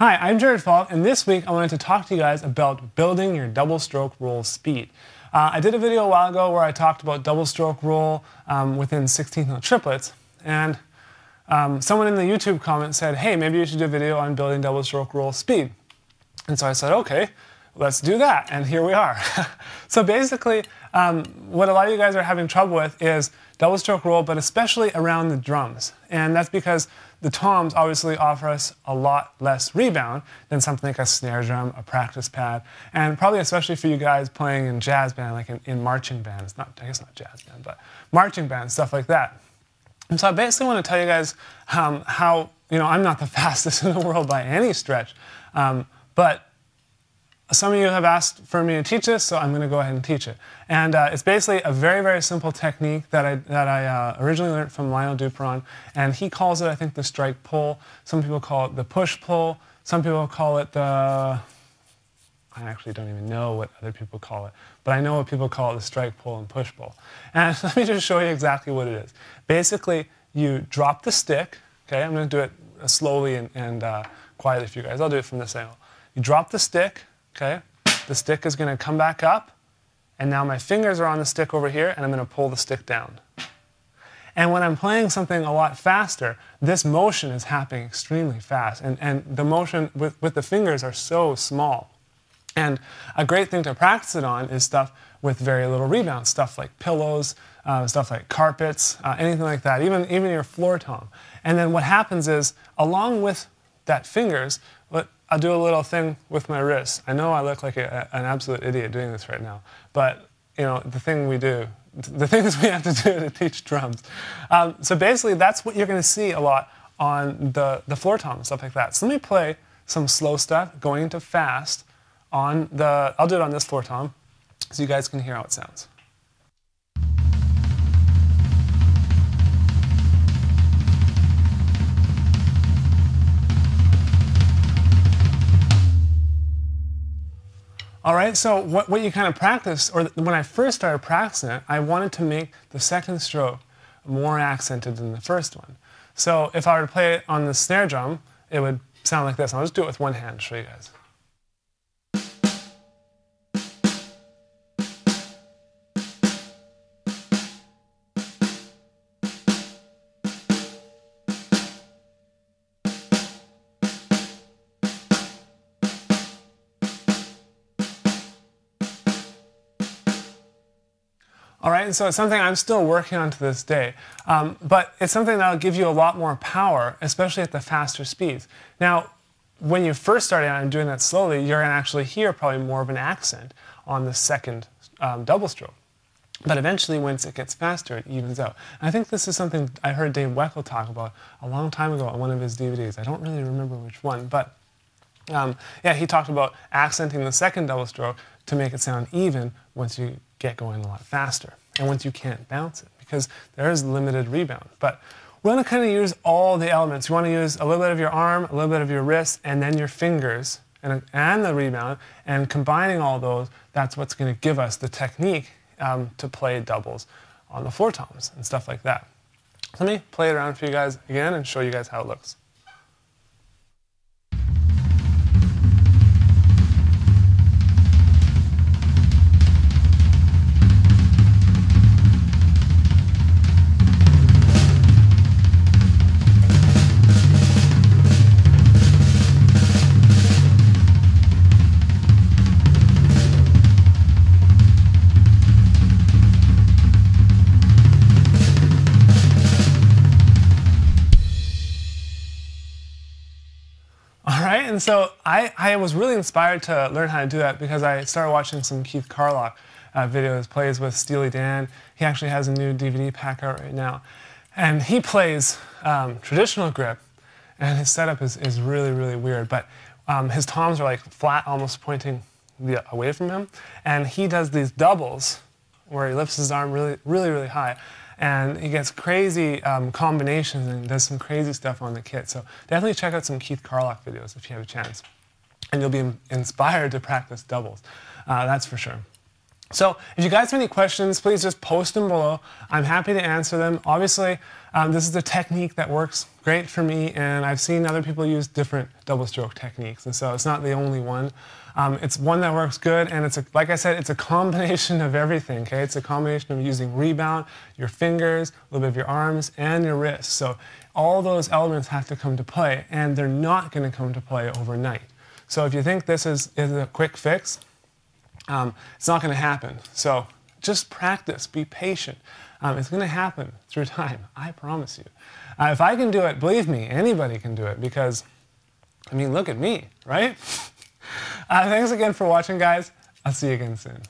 Hi, I'm Jared Falk, and this week I wanted to talk to you guys about building your double stroke roll speed. I did a video a while ago where I talked about double stroke roll within 16th note triplets, and someone in the YouTube comment said, hey, maybe you should do a video on building double stroke roll speed. And so I said, okay, let's do that, and here we are. So basically, what a lot of you guys are having trouble with is double stroke roll, but especially around the drums. And that's because the toms obviously offer us a lot less rebound than something like a snare drum, a practice pad, and probably especially for you guys playing in jazz band, like in marching bands, I guess not jazz band, but marching band, stuff like that. And so I basically want to tell you guys how, I'm not the fastest in the world by any stretch, but some of you have asked for me to teach this, so I'm going to go ahead and teach it. And it's basically a very, very simple technique that I originally learned from Lionel Dupron, and he calls it, I think, the strike pull. Some people call it the push pull. Some people call it the... I actually don't even know what other people call it, but I know what people call it, the strike pull and push pull. And let me just show you exactly what it is. Basically, you drop the stick. Okay, I'm going to do it slowly and quietly for you guys. I'll do it from this angle. You drop the stick. Okay, the stick is going to come back up, and now my fingers are on the stick over here, and I'm going to pull the stick down. And when I'm playing something a lot faster, this motion is happening extremely fast, and the motion with the fingers are so small. And a great thing to practice it on is stuff with very little rebound, stuff like pillows, stuff like carpets, anything like that, even your floor tom. And then what happens is, along with that fingers, I'll do a little thing with my wrist. I know I look like an absolute idiot doing this right now, but the things we have to do to teach drums. So basically, that's what you're going to see a lot on the floor tom and stuff like that. So let me play some slow stuff going into fast on I'll do it on this floor tom, so you guys can hear how it sounds. All right, so what you kind of practice, or when I first started practicing it, I wanted to make the second stroke more accented than the first one. So if I were to play it on the snare drum, it would sound like this. I'll just do it with one hand to show you guys. All right, and so it's something I'm still working on to this day, but it's something that'll give you a lot more power, especially at the faster speeds. Now, when you first start out and doing that slowly, you're going to actually hear probably more of an accent on the second double stroke. But eventually, once it gets faster, it evens out. And I think this is something I heard Dave Weckl talk about a long time ago on one of his DVDs. I don't really remember which one, but yeah, he talked about accenting the second double stroke to make it sound even once you get going a lot faster, and once you can't bounce it, because there is limited rebound. But we want to kind of use all the elements. You want to use a little bit of your arm, a little bit of your wrist, and then your fingers, and the rebound, and combining all those, that's what's going to give us the technique to play doubles on the floor toms and stuff like that. So let me play it around for you guys again and show you guys how it looks. And so I was really inspired to learn how to do that because I started watching some Keith Carlock videos, plays with Steely Dan. He actually has a new DVD pack out right now. And he plays traditional grip, and his setup is really, really weird. But his toms are like flat, almost pointing away from him. And he does these doubles where he lifts his arm really, really, really high. And he gets crazy combinations and does some crazy stuff on the kit. So definitely check out some Keith Carlock videos if you have a chance. And you'll be inspired to practice doubles, that's for sure. So if you guys have any questions, please just post them below. I'm happy to answer them. Obviously, this is a technique that works great for me, and I've seen other people use different double stroke techniques, and so it's not the only one. It's one that works good, and like I said, it's a combination of everything, okay? It's a combination of using rebound, your fingers, a little bit of your arms, and your wrists. So all those elements have to come to play, and they're not going to come to play overnight. So if you think this is a quick fix, it's not going to happen. So just practice, be patient. It's going to happen through time, I promise you. If I can do it, believe me, anybody can do it, because, I mean, look at me, right? Thanks again for watching, guys. I'll see you again soon.